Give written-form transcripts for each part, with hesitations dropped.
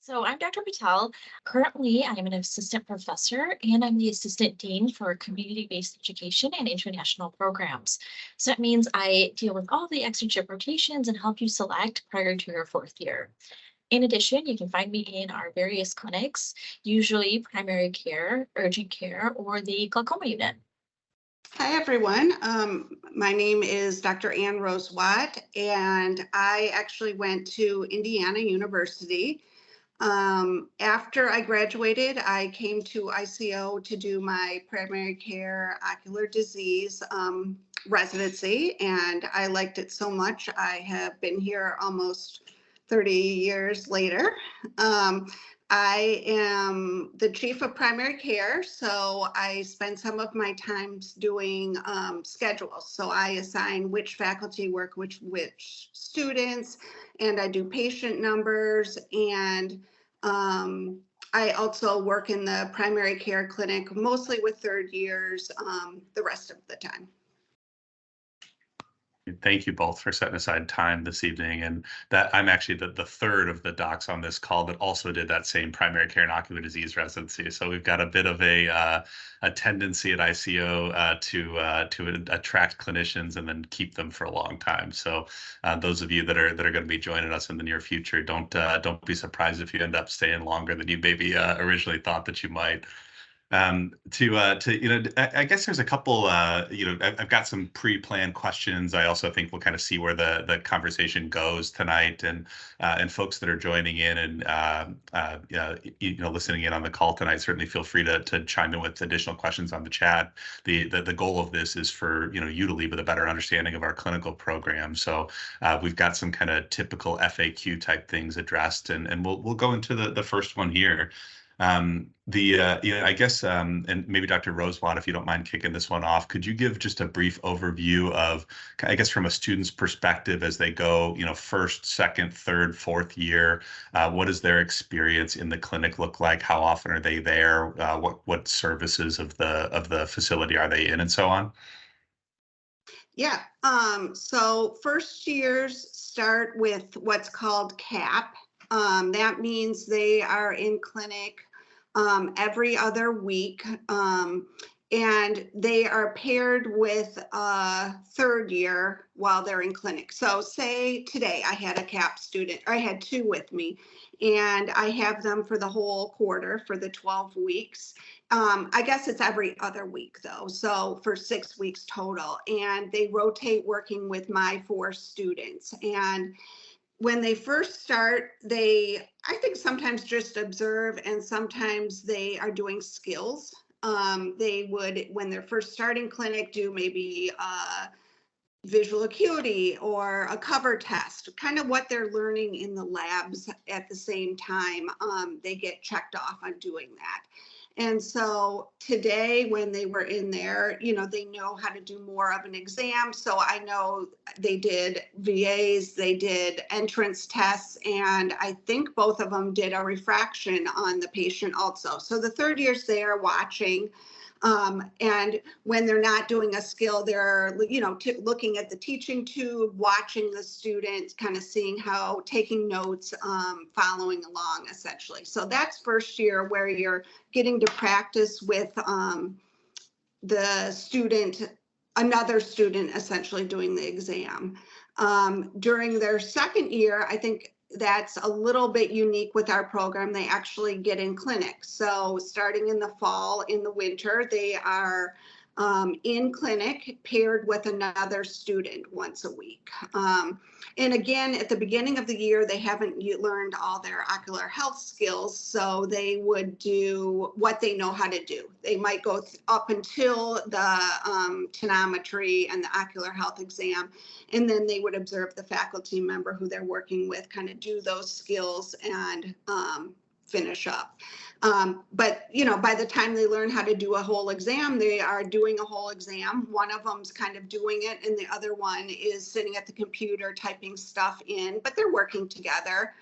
So I'm Dr. Patel. Currently, I'm an assistant professor and I'm the assistant dean for community-based education and international programs. So that means I deal with all the externship rotations and help you select prior to your fourth year. In addition, you can find me in our various clinics, usually primary care, urgent care, or the glaucoma unit. Hi, everyone. My name is Dr. Rozwat, and I actually went to Indiana University. After I graduated, I came to ICO to do my primary care ocular disease residency, and I liked it so much. I have been here almost 30 years later. I am the chief of primary care, so I spend some of my time doing schedules. So I assign which faculty work which students, and I do patient numbers, and I also work in the primary care clinic, mostly with third years, the rest of the time. Thank you both for setting aside time this evening. And that I'm actually the third of the docs on this call that also did that same primary care and ocular disease residency. So we've got a bit of a tendency at ICO to attract clinicians and then keep them for a long time. So those of you that are going to be joining us in the near future, don't be surprised if you end up staying longer than you maybe originally thought that you might. I guess there's a couple, I've got some pre-planned questions. I also think we'll kind of see where the conversation goes tonight, and folks that are joining in and listening in on the call tonight, certainly feel free to chime in with additional questions on the chat. The goal of this is for you to leave with a better understanding of our clinical program. So we've got some kind of typical FAQ type things addressed, and we'll go into the first one here. I guess, and maybe Dr. Rozwat, if you don't mind kicking this one off, could you give just a brief overview of, I guess, from a student's perspective as they go, first, second, third, fourth year, what does their experience in the clinic look like? How often are they there? What services of the facility are they in, and so on? Yeah. So first years start with what's called CAP. That means they are in clinic every other week, and they are paired with a third year while they're in clinic. So say today I had a CAP student, or I had two with me, and I have them for the whole quarter for the 12 weeks. I guess it's every other week though, so for 6 weeks total, and they rotate working with my 4 students. And when they first start, I think sometimes just observe, and sometimes they are doing skills. They would, when they're first starting clinic, do maybe visual acuity or a cover test, kind of what they're learning in the labs at the same time. They get checked off on doing that. And so today when they were in there, they know how to do more of an exam. So I know they did VAs, they did entrance tests, and I think both of them did a refraction on the patient also. So the third year's there watching. And when they're not doing a skill, they're, looking at the teaching tube, watching the student, kind of seeing how, taking notes, following along essentially. So that's first year where you're getting to practice with the student, another student essentially doing the exam. During their second year, I think that's a little bit unique with our program. They actually get in clinic. So starting in the fall, in the winter, they are in clinic paired with another student once a week. And again, at the beginning of the year, they haven't learned all their ocular health skills, so they would do what they know how to do. They might go up until the tonometry and the ocular health exam, and then they would observe the faculty member who they're working with, kind of do those skills and finish up. But by the time they learn how to do a whole exam, they are doing a whole exam. One of them's kind of doing it, and the other one is sitting at the computer typing stuff in, but they're working together.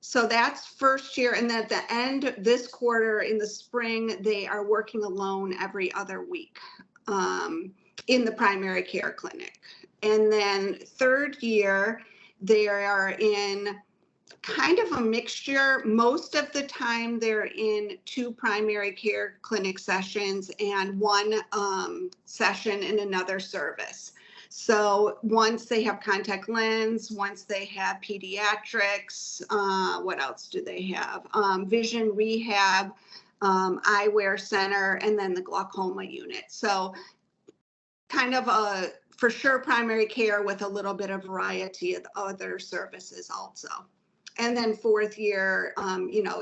So that's first year. And then at the end, this quarter in the spring, they are working alone every other week in the primary care clinic. And then third year, they are in kind of a mixture. Most of the time they're in 2 primary care clinic sessions and 1 session in another service. So once they have contact lens, once they have pediatrics, what else do they have? Vision rehab, eyewear center, and then the glaucoma unit. So kind of a, for sure, primary care with a little bit of variety of other services also. And then 4th year,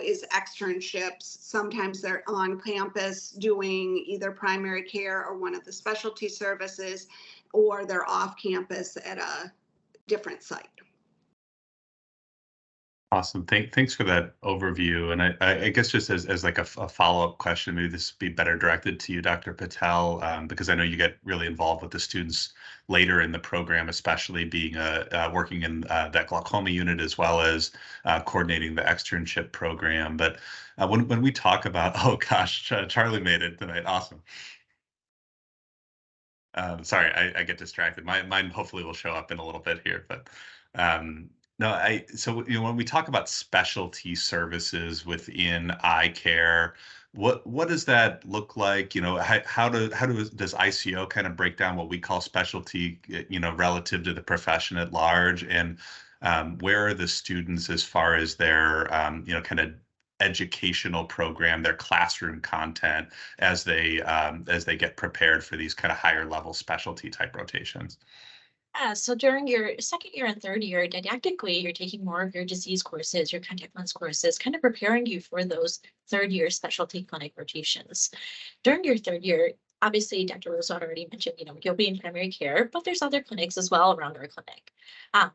is externships. Sometimes they're on campus doing either primary care or one of the specialty services, or they're off campus at a different site. Awesome. Thanks for that overview. And I guess just as like a follow-up question, maybe this would be better directed to you, Dr. Patel, because I know you get really involved with the students later in the program, especially being working in that glaucoma unit as well as coordinating the externship program. But when we talk about, oh gosh, Charlie made it tonight. Awesome. Sorry, I get distracted. Mine hopefully will show up in a little bit here, but no, so when we talk about specialty services within eye care, what does that look like? Does ICO kind of break down what we call specialty, relative to the profession at large, and where are the students as far as their kind of educational program, their classroom content as they get prepared for these kind of higher level specialty type rotations? Yeah, so during your 2nd year and 3rd year, didactically, you're taking more of your disease courses, your contact lens courses, kind of preparing you for those 3rd year specialty clinic rotations. During your 3rd year, obviously, Dr. Rozwat already mentioned, you'll be in primary care, but there's other clinics as well around our clinic.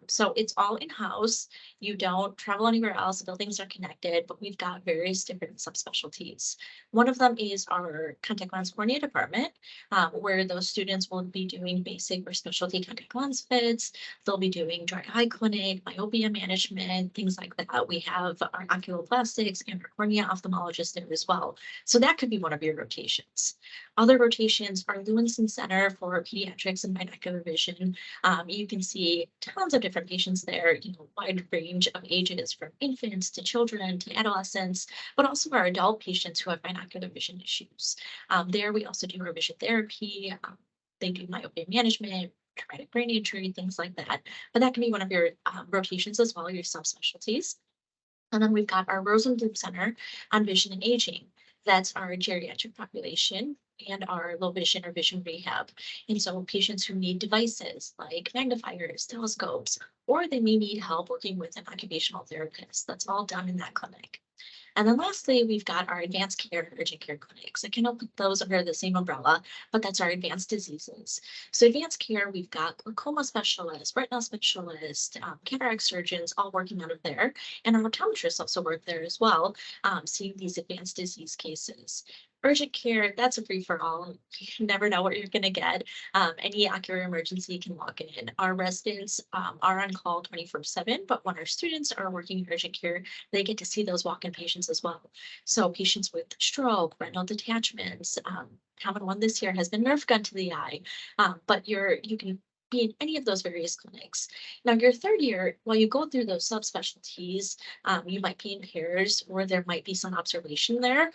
So it's all in-house. You don't travel anywhere else. The buildings are connected, but we've got various different subspecialties. One of them is our contact lens cornea department, where those students will be doing basic or specialty contact lens fits. They'll be doing dry eye clinic, myopia management, things like that. We have our oculoplastics and our cornea ophthalmologist there as well. So that could be one of your rotations. Other rotations are Lewinson Center for pediatrics and binocular vision. You can see tons of different patients there, wide range of ages from infants to children to adolescents, but also our adult patients who have binocular vision issues. There we also do revision therapy. They do myopia management, traumatic brain injury, things like that. But that can be one of your rotations as well, your subspecialties. And then we've got our Rosenblum Center on Vision and Aging. That's our geriatric population and our low vision or vision rehab. And so patients who need devices like magnifiers, telescopes, or they may need help working with an occupational therapist. That's all done in that clinic. And then lastly, we've got our advanced care and urgent care clinics. I kind of put those under the same umbrella, but that's our advanced diseases. So advanced care, we've got glaucoma specialists, retinal specialists, cataract surgeons, all working out of there. And our optometrists also work there as well, seeing these advanced disease cases. Urgent care, that's a free for all. You never know what you're going to get. Any ocular emergency can walk in. Our residents are on call 24/7, but when our students are working in urgent care, they get to see those walk-in patients as well. So patients with stroke, retinal detachments, common one this year has been nerve gun to the eye, but you can be in any of those various clinics. Now, your 3rd year, while you go through those subspecialties, you might be in pairs or there might be some observation there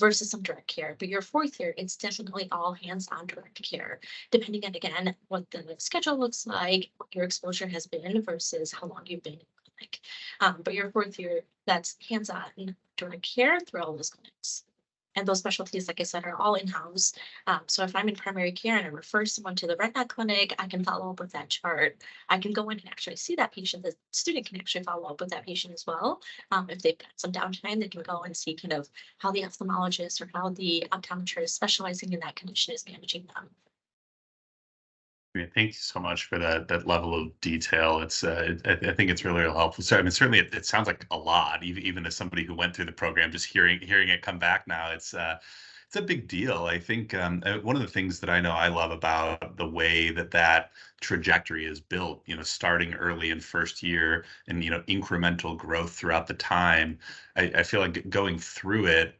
versus some direct care. But your 4th year, it's definitely all hands-on direct care, depending on, again, what the schedule looks like, what your exposure has been versus how long you've been in clinic. But your 4th year, that's hands-on direct care through all those clinics. And those specialties, like I said, are all in-house. So if I'm in primary care and I refer someone to the retina clinic, I can follow up with that chart. I can go in and actually see that patient. The student can actually follow up with that patient as well. If they've got some downtime, they can go and see kind of how the ophthalmologist or how the optometrist specializing in that condition is managing them. Thank you so much for that level of detail. I think it's really helpful. So I mean, certainly it sounds like a lot, even as somebody who went through the program, just hearing it come back now, it's a big deal. I think one of the things that I know I love about the way that trajectory is built, starting early in 1st year and incremental growth throughout the time. I feel like going through it,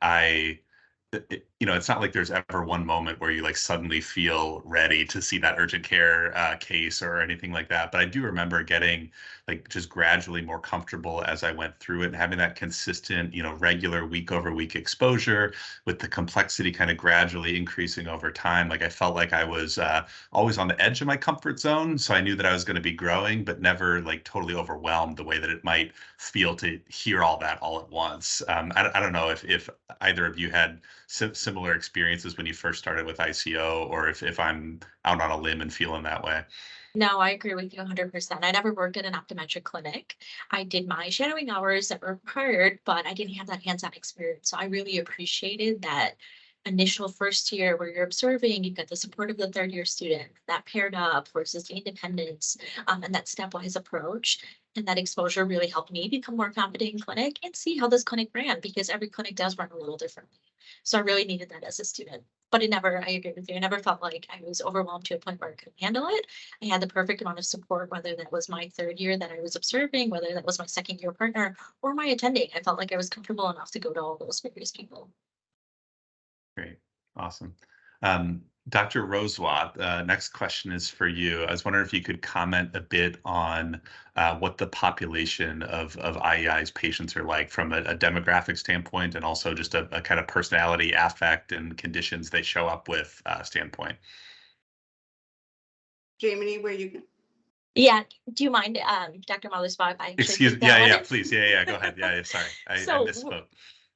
it's not like there's ever one moment where you like suddenly feel ready to see that urgent care case or anything like that. But I do remember getting like just gradually more comfortable as I went through it and having that consistent, regular week over week exposure with the complexity kind of gradually increasing over time. Like I felt like I was always on the edge of my comfort zone. So I knew that I was going to be growing, but never like totally overwhelmed the way that it might feel to hear all that all at once. I don't know if either of you had similar experiences when you first started with ICO, or if I'm out on a limb and feeling that way. No, I agree with you 100%. I never worked in an optometric clinic. I did my shadowing hours that were required, but I didn't have that hands-on experience. So I really appreciated that initial first year where you're observing, you've got the support of the third year student, that paired up versus the independence, and that stepwise approach. And that exposure really helped me become more confident in clinic and see how this clinic ran, because every clinic does run a little differently. So I really needed that as a student. But I agree with you, I never felt like I was overwhelmed to a point where I couldn't handle it. I had the perfect amount of support, whether that was my third year that I was observing, whether that was my second year partner or my attending. I felt like I was comfortable enough to go to all those various people. Great. Awesome. Dr. Rozwat, next question is for you. I was wondering if you could comment a bit on what the population of IEI's patients are like from a demographic standpoint, and also just a kind of personality, affect, and conditions they show up with standpoint. Jaymeni, where you? Yeah, do you mind, Dr. Mothersbaugh, if I actually Excuse take me. that Yeah, one? please. Yeah, go ahead. Yeah, sorry. I So misspoke.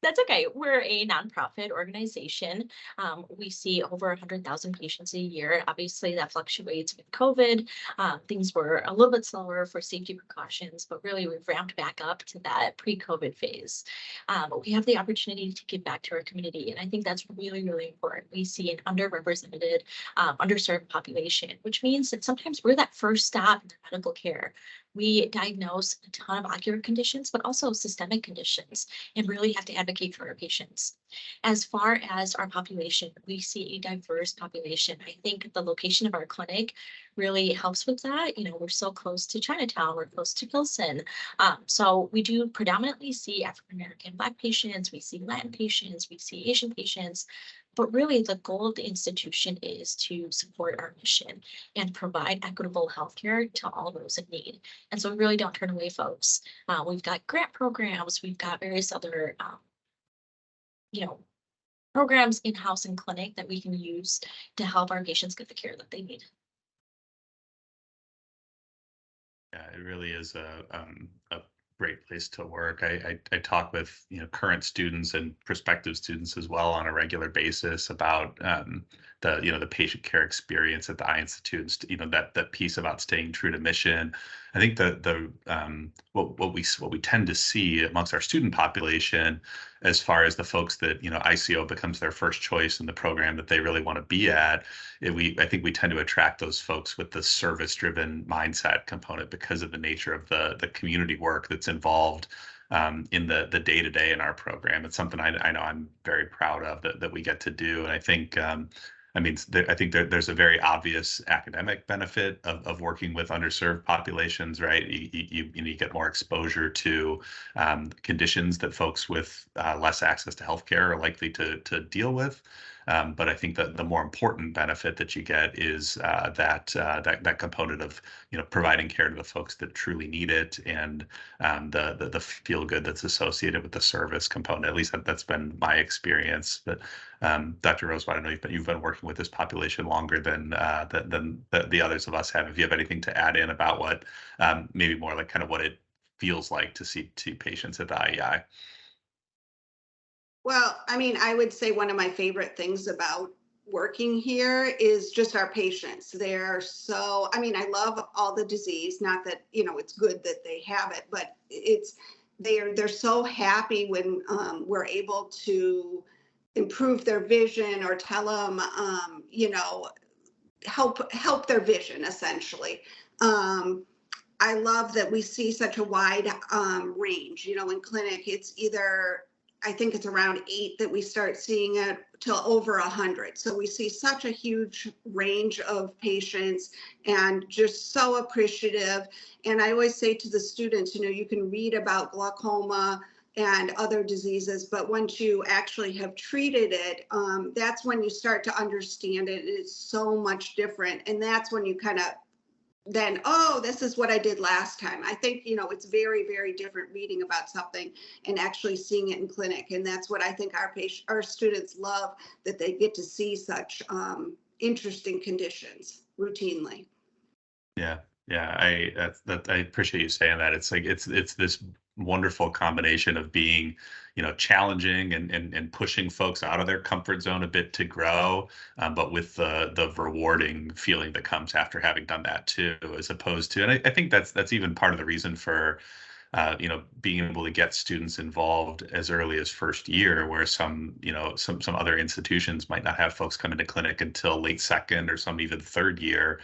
That's okay. We're a nonprofit organization. We see over 100,000 patients a year. Obviously, that fluctuates with COVID. Things were a little bit slower for safety precautions, but really we've ramped back up to that pre-COVID phase. We have the opportunity to give back to our community, and I think that's really, really important. We see an underrepresented, underserved population, which means that sometimes we're that first stop in their medical care. We diagnose a ton of ocular conditions, but also systemic conditions, and really have to advocate for our patients. As far as our population, we see a diverse population. I think the location of our clinic really helps with that. We're so close to Chinatown, we're close to Pilsen. So we do predominantly see African American, Black patients, we see Latin patients, we see Asian patients. But really, the goal of the institution is to support our mission and provide equitable healthcare to all those in need. And so we really don't turn away folks. We've got grant programs, we've got various other, programs in-house in clinic that we can use to help our patients get the care that they need. Yeah, it really is a great place to work. I talk with current students and prospective students as well on a regular basis about the patient care experience at the Eye Institute. That piece about staying true to mission. I think what we tend to see amongst our student population, as far as the folks that ICO becomes their first choice in the program that they really want to be at, I think we tend to attract those folks with the service-driven mindset component because of the nature of the community work that's involved in the day-to-day in our program. It's something I know I'm very proud of that we get to do, and I think I think there's a very obvious academic benefit of working with underserved populations, right? You get more exposure to conditions that folks with less access to healthcare are likely to deal with. But I think that the more important benefit that you get is that component of providing care to the folks that truly need it, and the feel good that's associated with the service component. At least that's been my experience. But Dr. Rozwat, I know you've been working with this population longer than the others of us have. If you have anything to add in about what maybe more like kind of what it feels like to see patients at the IEI. Well, I would say one of my favorite things about working here is just our patients. They're so, I love all the disease, not that, it's good that they have it, but they're so happy when we're able to improve their vision or tell them, help their vision essentially. I love that we see such a wide range, in clinic. It's either, I think it's around 8 that we start seeing it till over 100. So we see such a huge range of patients and just so appreciative. And I always say to the students, you can read about glaucoma and other diseases. But once you actually have treated it, that's when you start to understand it. It's so much different. And that's when you kind of then, oh, this is what I did last time. I think, it's very, very different reading about something and actually seeing it in clinic. And that's what I think our students love, that they get to see such interesting conditions routinely. Yeah. Yeah, I appreciate you saying that. It's like it's this wonderful combination of being, challenging and pushing folks out of their comfort zone a bit to grow, but with the rewarding feeling that comes after having done that too, as opposed to, and I think that's even part of the reason for being able to get students involved as early as first year, where some other institutions might not have folks come into clinic until late second or some even third year.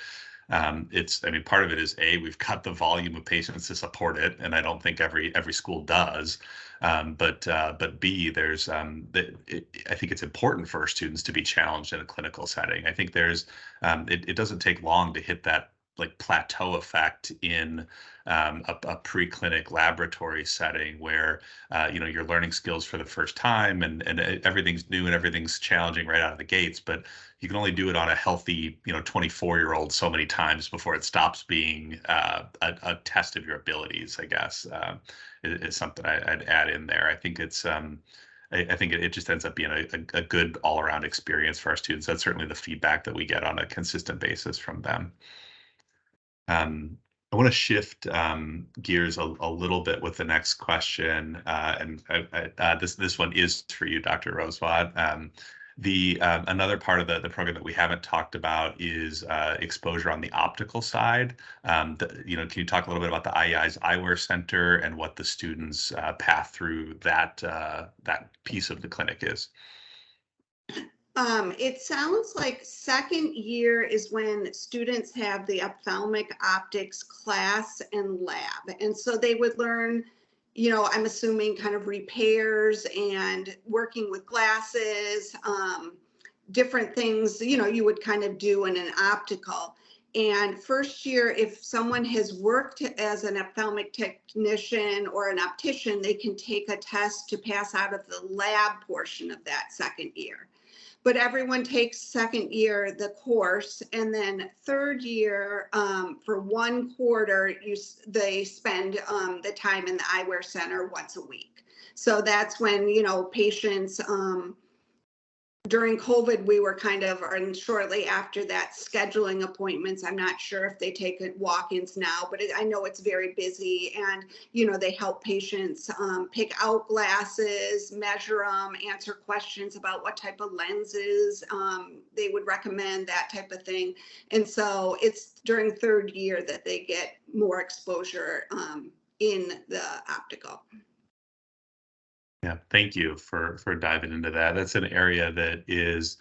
Part of it is we've got the volume of patients to support it, and I don't think every school does. But B, there's I think it's important for our students to be challenged in a clinical setting. I think there's it doesn't take long to hit that like plateau effect in a preclinic laboratory setting where you're learning skills for the first time, and everything's new and everything's challenging right out of the gates, but you can only do it on a healthy 24-year-old so many times before it stops being a test of your abilities, I guess. Is something I'd add in there. I think it's I think it just ends up being a good all-around experience for our students. That's certainly the feedback that we get on a consistent basis from them. I want to shift gears a little bit with the next question, and this one is for you, Dr. Rozwat. Another part of the program that we haven't talked about is exposure on the optical side. Can you talk a little bit about the IEI's Eyewear Center and what the students' path through that piece of the clinic is? It sounds like second year is when students have the ophthalmic optics class and lab. And so they would learn, I'm assuming kind of repairs and working with glasses, different things, you would kind of do in an optical. And first year, if someone has worked as an ophthalmic technician or an optician, they can take a test to pass out of the lab portion of that second year. But everyone takes second year the course, and then third year for 1 quarter, they spend the time in the eyewear center once a week. So that's when patients. During COVID, we were kind of, and shortly after that, scheduling appointments. I'm not sure if they take walk-ins now, but I know it's very busy, and they help patients pick out glasses, measure them, answer questions about what type of lenses they would recommend, that type of thing. And so it's during third year that they get more exposure in the optical. Yeah, thank you for diving into that. That's an area that is,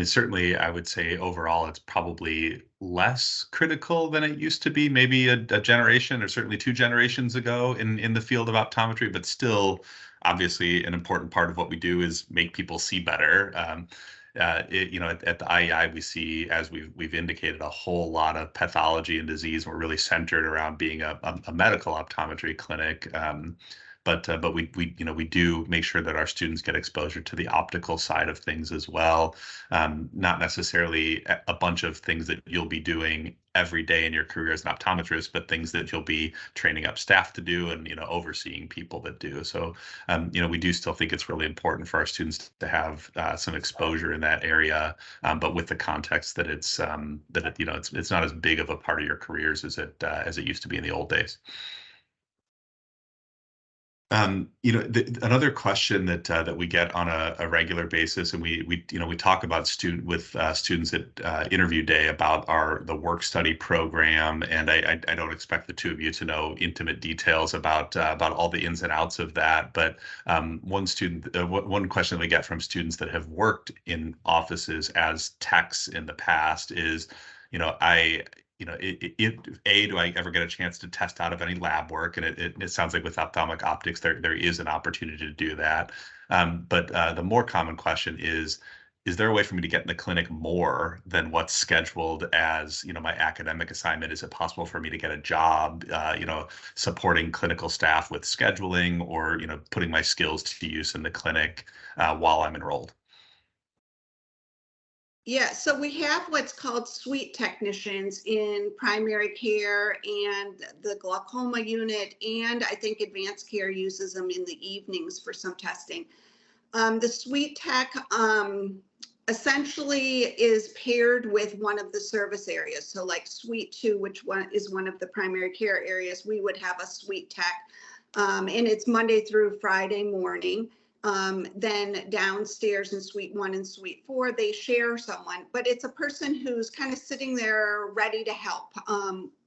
certainly I would say overall it's probably less critical than it used to be, maybe a generation or certainly 2 generations ago in the field of optometry, but still obviously an important part of what we do is make people see better. At the IEI, we see, as we've indicated, a whole lot of pathology and disease. We're really centered around being a medical optometry clinic. But we do make sure that our students get exposure to the optical side of things as well. Not necessarily a bunch of things that you'll be doing every day in your career as an optometrist, but things that you'll be training up staff to do and overseeing people that do. So we do still think it's really important for our students to have some exposure in that area, but with the context that it's not as big of a part of your careers as it used to be in the old days. Another question that we get on a regular basis, and we talk about students at interview day about the work study program, and I don't expect the two of you to know intimate details about all the ins and outs of that. But one question we get from students that have worked in offices as techs in the past is, do I ever get a chance to test out of any lab work? And it sounds like with ophthalmic optics, there is an opportunity to do that. But the more common question is, is there a way for me to get in the clinic more than what's scheduled as, my academic assignment? Is it possible for me to get a job, supporting clinical staff with scheduling, or, putting my skills to use in the clinic while I'm enrolled? Yeah, so we have what's called suite technicians in primary care and the glaucoma unit, and I think advanced care uses them in the evenings for some testing. The suite tech essentially is paired with one of the service areas. So like suite 2, which is one of the primary care areas, we would have a suite tech, and it's Monday through Friday morning. Then downstairs in suite 1 and suite 4, they share someone, but it's a person who's kind of sitting there ready to help.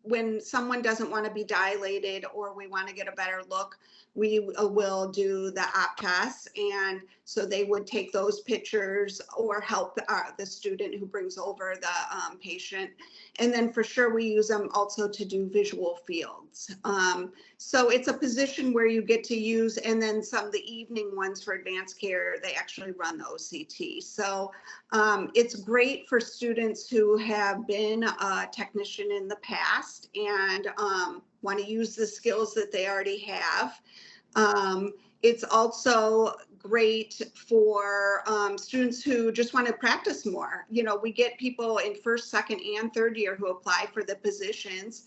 When someone doesn't want to be dilated or we want to get a better look, we will do the op tests, and so they would take those pictures or help the student who brings over the patient. And then for sure we use them also to do visual fields. So it's a position where you get to use, and then some of the evening ones for advanced care, they actually run the OCT. So it's great for students who have been a technician in the past and want to use the skills that they already have. It's also great for students who just want to practice more. We get people in first, second, and third year who apply for the positions.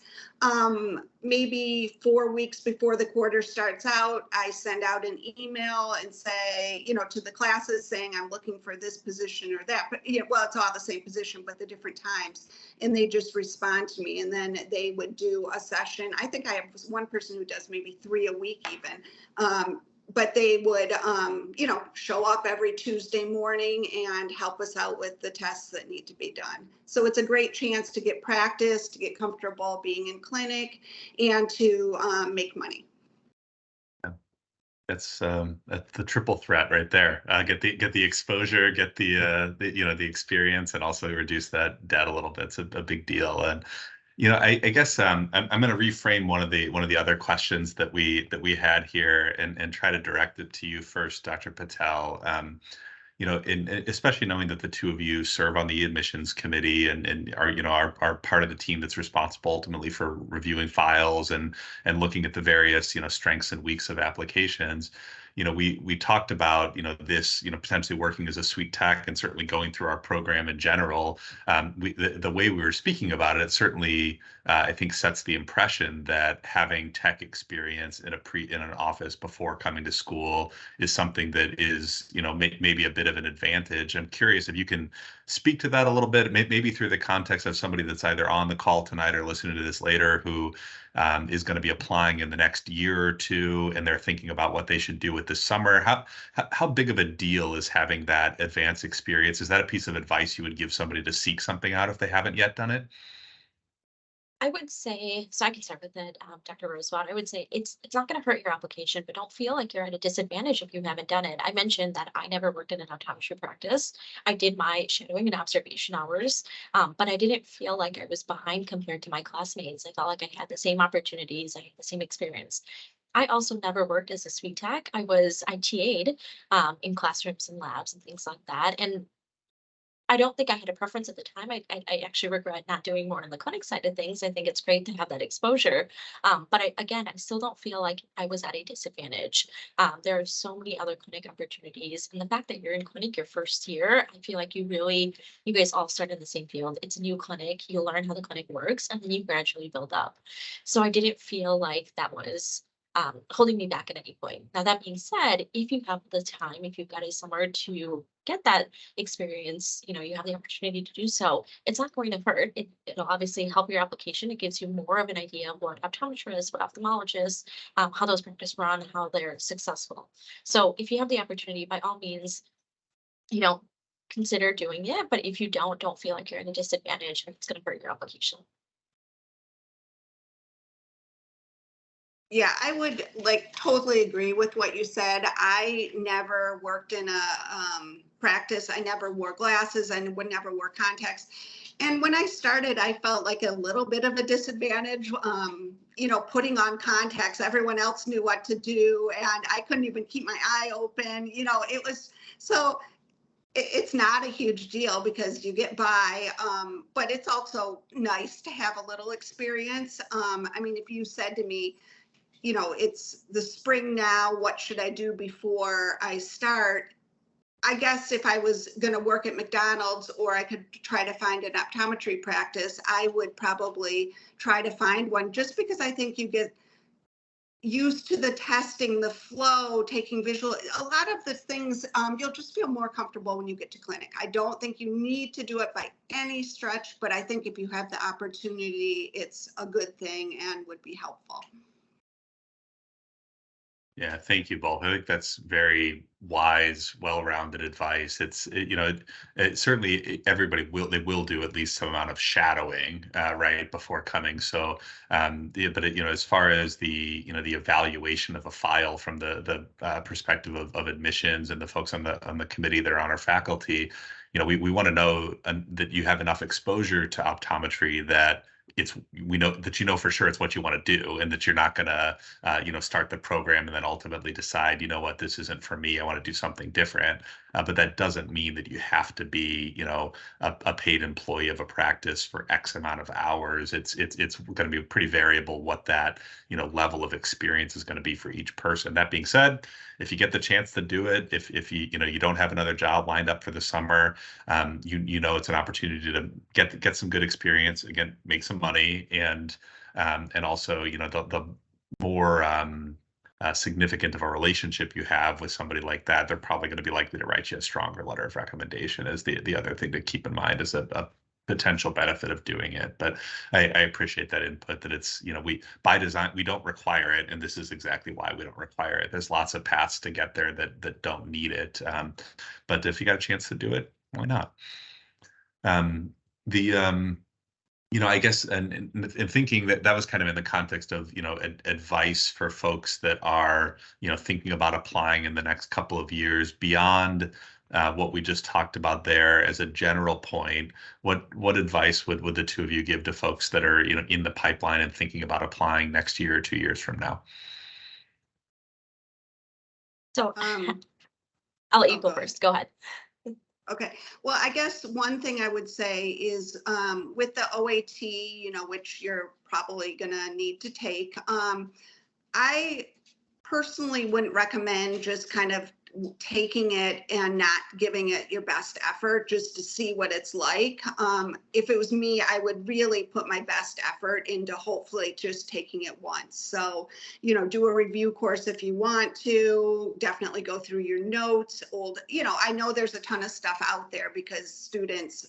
Maybe 4 weeks before the quarter starts out, I send out an email and say, to the classes saying I'm looking for this position or that. But well, it's all the same position, but the different times. And they just respond to me, and then they would do a session. I think I have one person who does maybe 3 a week even. But they would, show up every Tuesday morning and help us out with the tests that need to be done. So it's a great chance to get practice, to get comfortable being in clinic, and to make money. That's the triple threat right there. Get the exposure, get the experience, and also reduce that debt a little bit. It's a big deal. And I guess I'm going to reframe one of the other questions that we had here and try to direct it to you first, Dr. Patel. Especially knowing that the two of you serve on the admissions committee and are part of the team that's responsible ultimately for reviewing files and looking at the various strengths and weaks of applications. We talked about this potentially working as a suite tech and certainly going through our program in general. The way we were speaking about it certainly I think sets the impression that having tech experience in an office before coming to school is something that is maybe a bit of an advantage. I'm curious if you can speak to that a little bit, maybe through the context of somebody that's either on the call tonight or listening to this later who is going to be applying in the next year or two, and they're thinking about what they should do with this summer. How big of a deal is having that advanced experience? Is that a piece of advice you would give somebody to seek something out if they haven't yet done it? I would say, so I can start with it, Dr. Rozwat. I would say it's not going to hurt your application, but don't feel like you're at a disadvantage if you haven't done it. I mentioned that I never worked in an optometry practice. I did my shadowing and observation hours, but I didn't feel like I was behind compared to my classmates. I felt like I had the same opportunities, I had the same experience. I also never worked as a suite tech. I TA'd in classrooms and labs and things like that. And I don't think I had a preference at the time. I actually regret not doing more on the clinic side of things. I think it's great to have that exposure. But I still don't feel like I was at a disadvantage. There are so many other clinic opportunities. And the fact that you're in clinic your first year, I feel like you guys all start in the same field. It's a new clinic. You learn how the clinic works, and then you gradually build up. So I didn't feel like that was holding me back at any point. Now, that being said, if you have the time, if you've got a summer to get that experience, you have the opportunity to do so, it's not going to hurt. It'll obviously help your application. It gives you more of an idea of what optometrists, what ophthalmologists, how those practice run, how they're successful. So if you have the opportunity, by all means, consider doing it. But if you don't feel like you're at a disadvantage, it's going to hurt your application. Yeah, I would totally agree with what you said. I never worked in a practice. I never wore glasses. I would never wear contacts. And when I started, I felt like a little bit of a disadvantage, putting on contacts. Everyone else knew what to do, and I couldn't even keep my eye open. It was so It's not a huge deal because you get by, but it's also nice to have a little experience. I mean, if you said to me, you know, it's the spring now, what should I do before I start? I guess if I was going to work at McDonald's or I could try to find an optometry practice, I would probably try to find one just because I think you get used to the testing, the flow, taking visual, a lot of the things, you'll just feel more comfortable when you get to clinic. I don't think you need to do it by any stretch, but I think if you have the opportunity, it's a good thing and would be helpful. Yeah, thank you both. I think that's very wise, well-rounded advice. You know, certainly everybody will do at least some amount of shadowing, right, before coming. So, you know, as far as the evaluation of a file from the perspective of admissions and the folks on the committee that are on our faculty, you know, we want to know that you have enough exposure to optometry that we know that, you know, for sure it's what you want to do, and that you're not going to you know, start the program and then ultimately decide, you know what, this isn't for me, I want to do something different. But that doesn't mean that you have to be, you know, a paid employee of a practice for X amount of hours. It's going to be pretty variable what that, you know, level of experience is going to be for each person. That being said, if you get the chance to do it, if you know, you don't have another job lined up for the summer, you know, it's an opportunity to get some good experience, again, make some money, and also, you know, the more significant of a relationship you have with somebody like that, they're probably going to be likely to write you a stronger letter of recommendation, is the other thing to keep in mind as a potential benefit of doing it. But I appreciate that input, that it's, you know, by design, we don't require it, and this is exactly why we don't require it. There's lots of paths to get there that don't need it. But if you got a chance to do it, why not? The You know, I guess, and thinking that was kind of in the context of, you know, advice for folks that are, you know, thinking about applying in the next couple of years, beyond what we just talked about there. As a general point, what advice would the two of you give to folks that are, you know, in the pipeline and thinking about applying next year or 2 years from now? So Um, I'll let you oh, go first. Go ahead. Okay, well, I guess one thing I would say is with the OAT, you know, which you're probably going to need to take, I personally wouldn't recommend just kind of taking it and not giving it your best effort just to see what it's like. If it was me, I would really put my best effort into hopefully just taking it once. So, you know, do a review course if you want to, definitely go through your notes. You know, I know there's a ton of stuff out there because students,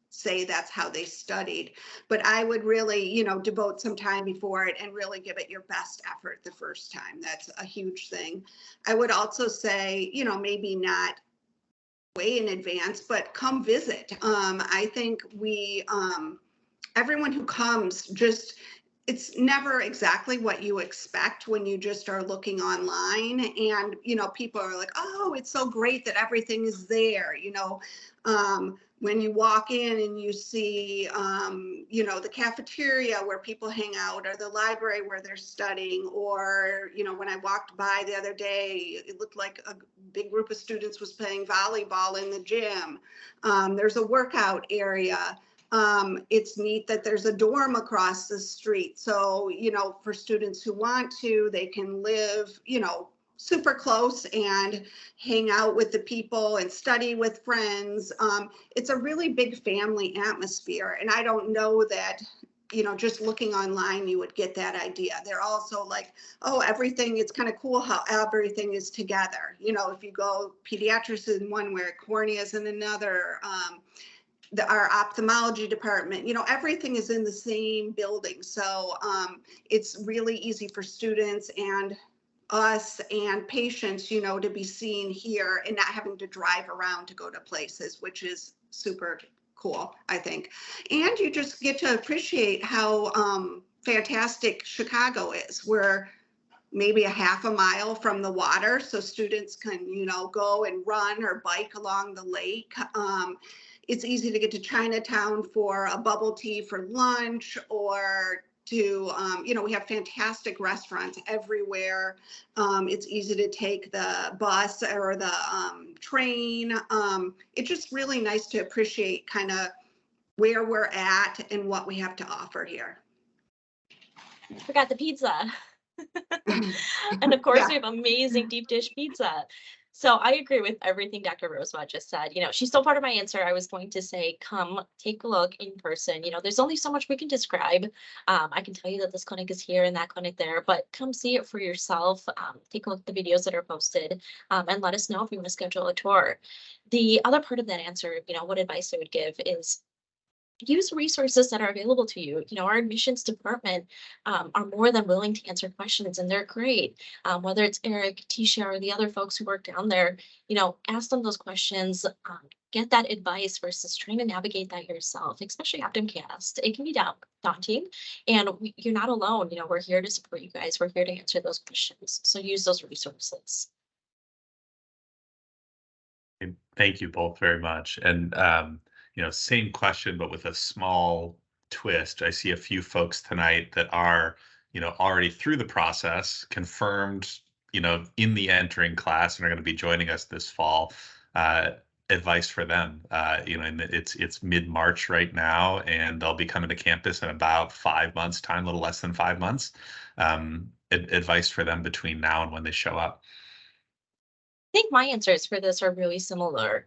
say that's how they studied, but I would really, you know, devote some time before it and really give it your best effort the first time. That's a huge thing. I would also say, you know, maybe not way in advance, but come visit. I think everyone who comes, just, it's never exactly what you expect when you just are looking online, and you know, people are like, oh, it's so great that everything is there, you know. When you walk in and you see you know, the cafeteria where people hang out, or the library where they're studying, or you know, when I walked by the other day, it looked like a big group of students was playing volleyball in the gym. There's a workout area. It's neat that there's a dorm across the street. So, you know, for students who want to, they can live, you know, super close and hang out with the people and study with friends. It's a really big family atmosphere. And I don't know that, you know, just looking online, you would get that idea. They're also like, oh, everything, it's kind of cool how everything is together. You know, if you go, pediatrics in one, where cornea is in another, our ophthalmology department, you know, everything is in the same building. So it's really easy for students and us and patients, you know, to be seen here and not having to drive around to go to places, which is super cool, I think. And you just get to appreciate how fantastic Chicago is. We're maybe a half a mile from the water, so students can, you know, go and run or bike along the lake. It's easy to get to Chinatown for a bubble tea for lunch, or to, we have fantastic restaurants everywhere. It's easy to take the bus or the train. It's just really nice to appreciate kind of where we're at and what we have to offer here. Forgot the pizza. And of course, Yeah. we have amazing deep dish pizza. So I agree with everything Dr. Rozwat just said. She's still part of my answer. I was going to say, come take a look in person. There's only so much we can describe. I can tell you that this clinic is here and that clinic there, but come see it for yourself. Take a look at the videos that are posted, and let us know if you want to schedule a tour. The other part of that answer, what advice I would give is use resources that are available to you. Our admissions department are more than willing to answer questions, and they're great. Whether it's Erik, Tisha, or the other folks who work down there, ask them those questions, get that advice versus trying to navigate that yourself, especially Optomcast. It can be daunting, and you're not alone. We're here to support you guys. We're here to answer those questions. So use those resources. Thank you both very much. And same question, but with a small twist. I see a few folks tonight that are, already through the process, confirmed, in the entering class, and are going to be joining us this fall. Advice for them, and it's mid-March right now, and they'll be coming to campus in about 5 months' time, a little less than 5 months. Advice for them between now and when they show up. I think my answers for this are really similar.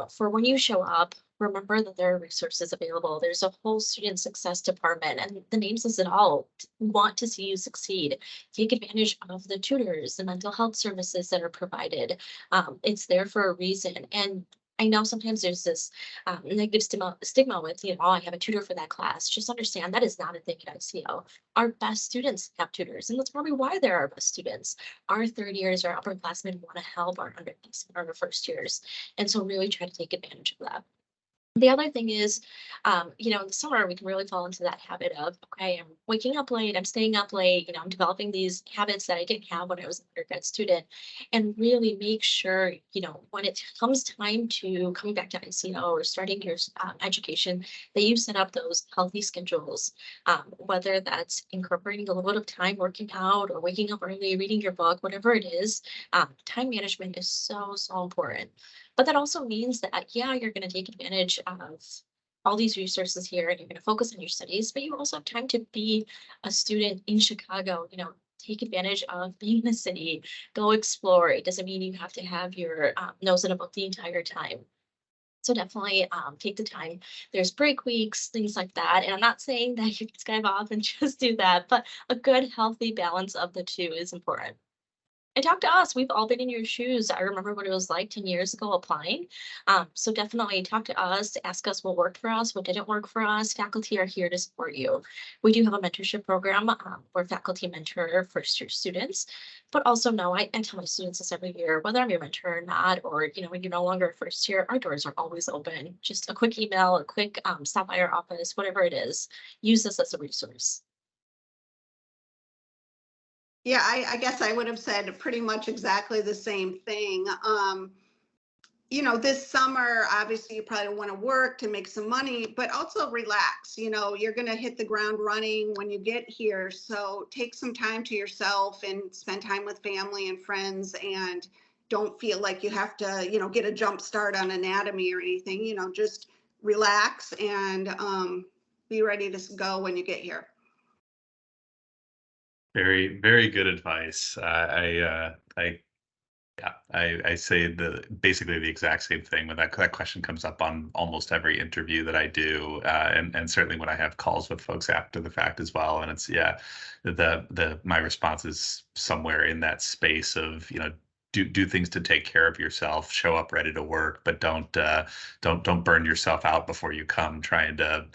For when you show up, remember that there are resources available. There's a whole student success department, and the name says it all. We want to see you succeed. Take advantage of the tutors, the mental health services that are provided. It's there for a reason. And I know sometimes there's this negative stigma with, oh, I have a tutor for that class. Just understand that is not a thing at ICO. Our best students have tutors, and that's probably why they're our best students. Our third years, our upperclassmen want to help our underclassmen, our first years. And so really try to take advantage of that. The other thing is, in the summer, we can really fall into that habit of, okay, I'm waking up late, I'm staying up late, I'm developing these habits that I didn't have when I was an undergrad student, and really make sure, when it comes time to coming back to ICO or starting your education, that you set up those healthy schedules, whether that's incorporating a little bit of time working out or waking up early, reading your book, whatever it is. Time management is so, so important. But that also means that, yeah, you're going to take advantage of all these resources here and you're going to focus on your studies, but you also have time to be a student in Chicago, take advantage of being in the city, go explore. It doesn't mean you have to have your nose in a book the entire time. So definitely take the time. There's break weeks, things like that. And I'm not saying that you can Skype off and just do that, but a good, healthy balance of the two is important. And talk to us. We've all been in your shoes. I remember what it was like 10 years ago applying. So definitely talk to us, ask us what worked for us, what didn't work for us. Faculty are here to support you. We do have a mentorship program where faculty mentor first year students, but also know, I tell my students this every year, whether I'm your mentor or not, or, when you're no longer a first year, our doors are always open. Just a quick email, a quick stop by our office, whatever it is, use this as a resource. Yeah, I guess I would have said pretty much exactly the same thing. This summer, obviously, you probably want to work to make some money, but also relax. You're going to hit the ground running when you get here. So take some time to yourself and spend time with family and friends, and don't feel like you have to, get a jump start on anatomy or anything. Just relax and be ready to go when you get here. Very, very good advice. I say basically the exact same thing when that question comes up on almost every interview that I do, and certainly when I have calls with folks after the fact as well. And it's my response is somewhere in that space of do things to take care of yourself, show up ready to work, but don't burn yourself out before you come trying to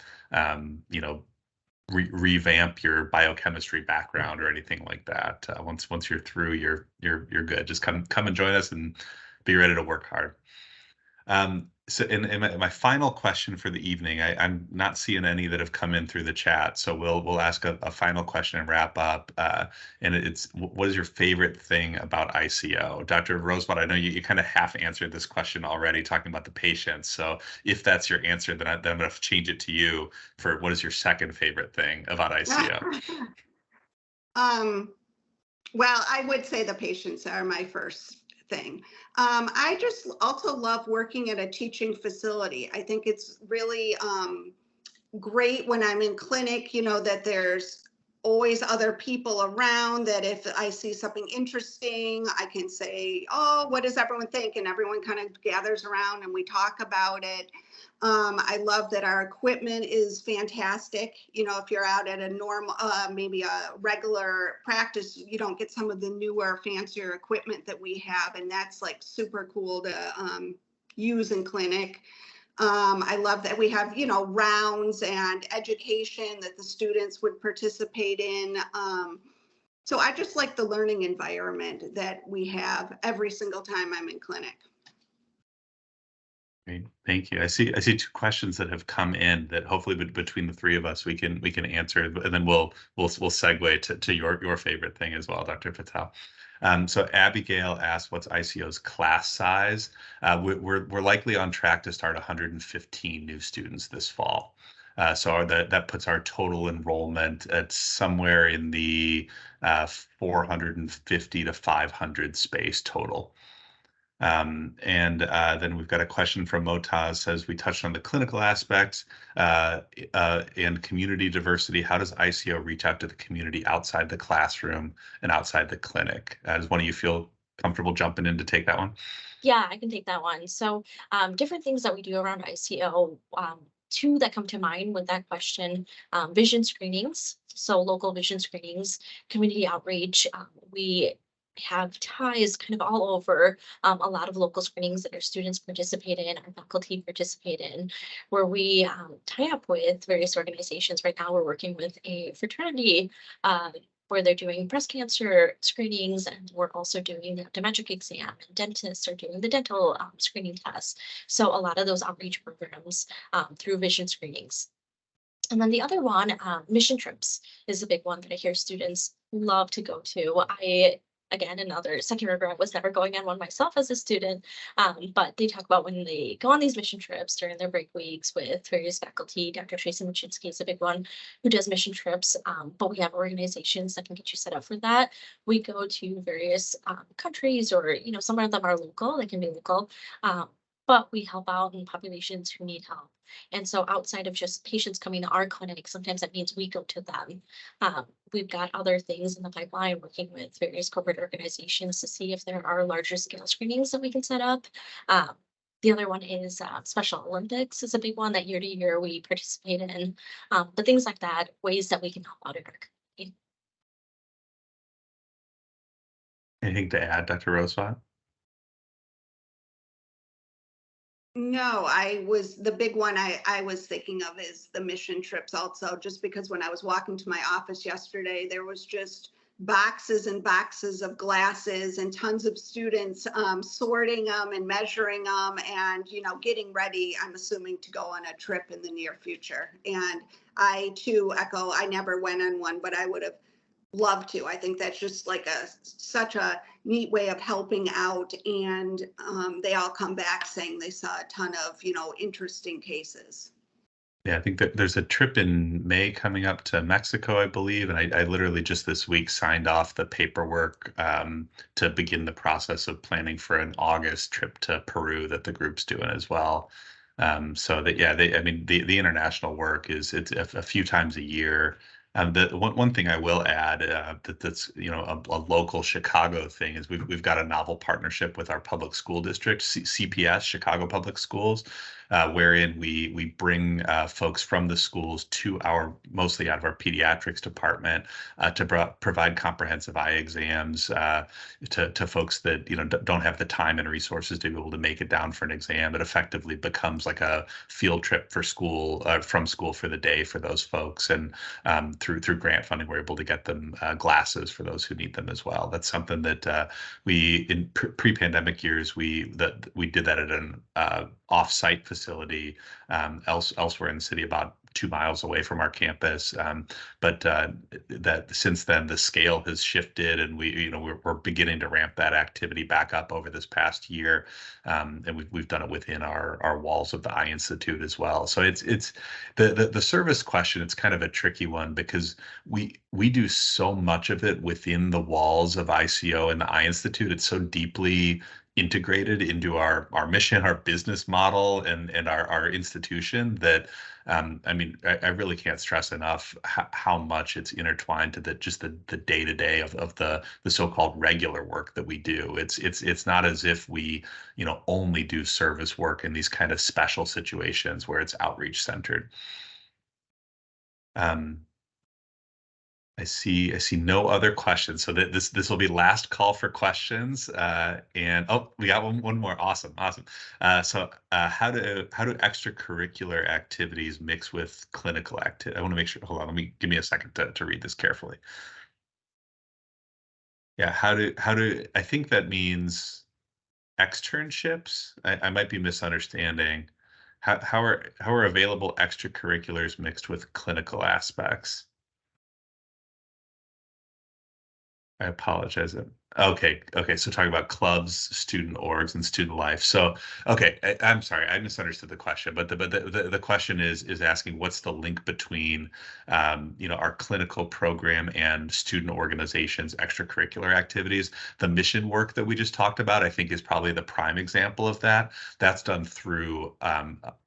revamp your biochemistry background or anything like that. Once you're through, you're good. Just come and join us and be ready to work hard. So, in my final question for the evening, I'm not seeing any that have come in through the chat. So we'll ask a final question and wrap up. And it's, what is your favorite thing about ICO? Dr. Rozwat, I know you kind of half answered this question already, talking about the patients. So if that's your answer, then I'm going to change it to you for what is your second favorite thing about ICO? Well, I would say the patients are my first thing. I just also love working at a teaching facility. I think it's really great when I'm in clinic, you know, that there's always other people around, that if I see something interesting, I can say, oh, what does everyone think? And everyone kind of gathers around and we talk about it. I love that our equipment is fantastic. You know, if you're out at a normal, maybe a regular practice, you don't get some of the newer, fancier equipment that we have. And that's like super cool to use in clinic. I love that we have, you know, rounds and education that the students would participate in. So I just like the learning environment that we have every single time I'm in clinic. Great. Thank you. I see two questions that have come in that hopefully between the three of us we can answer, and then we'll segue to your favorite thing as well, Dr. Patel. So Abigail asked, what's ICO's class size? We're likely on track to start 115 new students this fall. So that puts our total enrollment at somewhere in the 450 to 500 space total. Then we've got a question from Motaz, says, we touched on the clinical aspects and community diversity. How does ICO reach out to the community outside the classroom and outside the clinic? Does one of you feel comfortable jumping in to take that one? Yeah, I can take that one. So different things that we do around ICO, two that come to mind with that question, vision screenings. So local vision screenings, community outreach. We have ties kind of all over, a lot of local screenings that our students participate in, our faculty participate in, where we tie up with various organizations. Right now we're working with a fraternity where they're doing breast cancer screenings, and we're also doing the optometric exam, and dentists are doing the dental screening tests. So a lot of those outreach programs through vision screenings. And then the other one, mission trips, is a big one that I hear students love to go to. Again, another second regret was never going on one myself as a student. But they talk about when they go on these mission trips during their break weeks with various faculty. Dr. Tracy Machinsky is a big one who does mission trips, but we have organizations that can get you set up for that. We go to various countries, or, you know, some of them are local, they can be local, but we help out in populations who need help. And so outside of just patients coming to our clinic, sometimes that means we go to them. We've got other things in the pipeline, working with various corporate organizations to see if there are larger scale screenings that we can set up. The other one is Special Olympics is a big one that year to year we participate in. But things like that, ways that we can help out in our community. Anything to add, Dr. Rozwat? No, the big one I was thinking of is the mission trips also, just because when I was walking to my office yesterday, there was just boxes and boxes of glasses and tons of students sorting them and measuring them and, you know, getting ready, I'm assuming, to go on a trip in the near future. And I too echo, I never went on one, but I would have love to. I think that's just like such a neat way of helping out. And they all come back saying they saw a ton of, you know, interesting cases. Yeah, I think that there's a trip in May coming up to Mexico, I believe. And I literally just this week signed off the paperwork to begin the process of planning for an August trip to Peru that the group's doing as well. So that, yeah, I mean, the international work it's a few times a year. The one thing I will add that's, you know, a local Chicago thing is we've got a novel partnership with our public school district, CPS, Chicago Public Schools, wherein we bring folks from the schools to mostly out of our pediatrics department to provide comprehensive eye exams to folks that don't have the time and resources to be able to make it down for an exam. It effectively becomes like a field trip for school from school for the day for those folks, and through grant funding, we're able to get them glasses for those who need them as well. That's something that we in pre-pandemic years we did that at an off-site facility elsewhere in the city, about 2 miles away from our campus. But that since then the scale has shifted, and we're beginning to ramp that activity back up over this past year, and we've done it within our walls of the Eye Institute as well. So it's the service question. It's kind of a tricky one because we do so much of it within the walls of ICO and the Eye Institute. It's so deeply integrated into our mission, our business model, and our institution that I really can't stress enough how much it's intertwined to the day-to-day of the so-called regular work that we do. It's not as if we only do service work in these kind of special situations where it's outreach centered. I see no other questions, so that this will be last call for questions. And we got one more. Awesome. So how do extracurricular activities mix with clinical activity? I want to make sure. Hold on. Give me a second to read this carefully. Yeah. How do I think that means externships? I might be misunderstanding. How are available extracurriculars mixed with clinical aspects? I apologize. Okay. So talking about clubs, student orgs, and student life. So, okay, I'm sorry, I misunderstood the question, but the question is asking what's the link between, our clinical program and student organizations, extracurricular activities. The mission work that we just talked about, I think, is probably the prime example of that. That's done through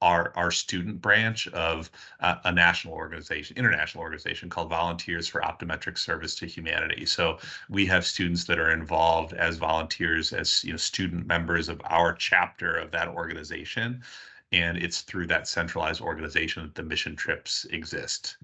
our student branch of a international organization called Volunteers for Optometric Service to Humanity. So we have students that are involved as volunteers, as student members of our chapter of that organization, and it's through that centralized organization that the mission trips exist.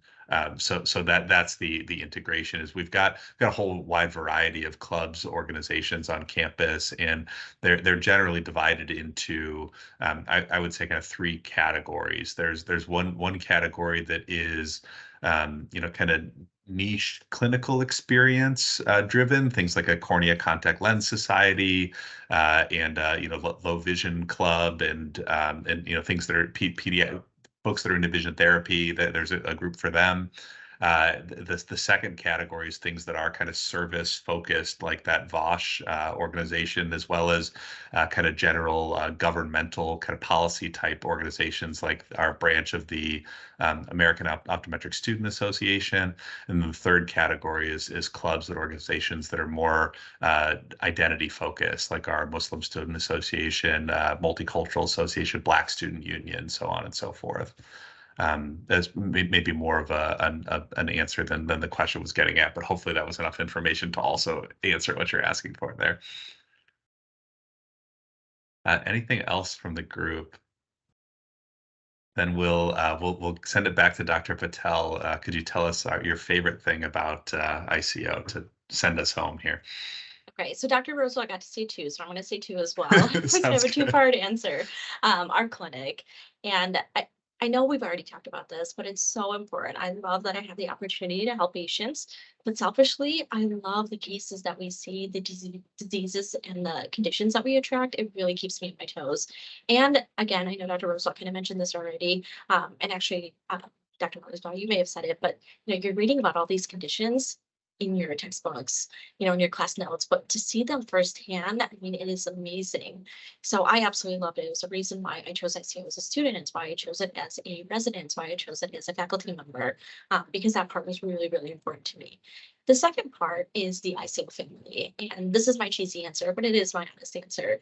So that's the integration. Is we've got a whole wide variety of clubs, organizations on campus, and they're generally divided into I would say kind of 3 categories. There's one category that is kind of niche clinical experience driven, things like a cornea contact lens society and low vision club, and things that are pediatric folks that are into vision therapy. There's a group for them. The second category is things that are kind of service focused, like that VOSH organization, as well as kind of general governmental kind of policy type organizations, like our branch of the American Optometric Student Association. And then the third category is clubs and organizations that are more identity focused, like our Muslim Student Association, Multicultural Association, Black Student Union, so on and so forth. That's maybe more of an answer than the question was getting at, but hopefully that was enough information to also answer what you're asking for there. Anything else from the group? Then we'll send it back to Dr. Patel. Could you tell us your favorite thing about ICO to send us home here? Okay, so Dr. Rozwat got to say 2, so I'm going to say 2 as well. It's kind of a 2-part answer. Our clinic, and I know we've already talked about this, but it's so important. I love that I have the opportunity to help patients, but selfishly, I love the cases that we see, the diseases and the conditions that we attract. It really keeps me on my toes. And again, I know Dr. Rozwat kind of mentioned this already, and actually, Dr. Mothersbaugh, you may have said it, but you're reading about all these conditions in your textbooks, in your class notes, but to see them firsthand, it is amazing. So I absolutely loved it. It was the reason why I chose ICO as a student. It's why I chose it as a resident. It's why I chose it as a faculty member, because that part was really, really important to me. The second part is the ICO family. And this is my cheesy answer, but it is my honest answer.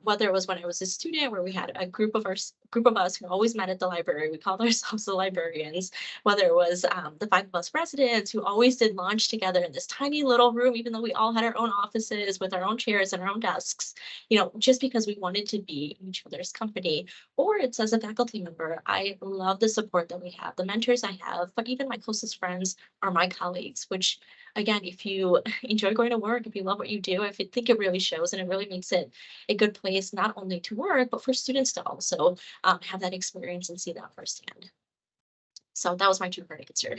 Whether it was when I was a student where we had a group of us who always met at the library, we called ourselves the librarians, whether it was the 5 of us residents who always did lunch together in this tiny little room, even though we all had our own offices with our own chairs and our own desks, just because we wanted to be in each other's company. Or it's as a faculty member, I love the support that we have, the mentors I have, but even my closest friends are my colleagues, which again, if you enjoy going to work, if you love what you do, I think it really shows and it really makes it a good place, not only to work, but for students to also have that experience and see that firsthand. So that was my two-part answer.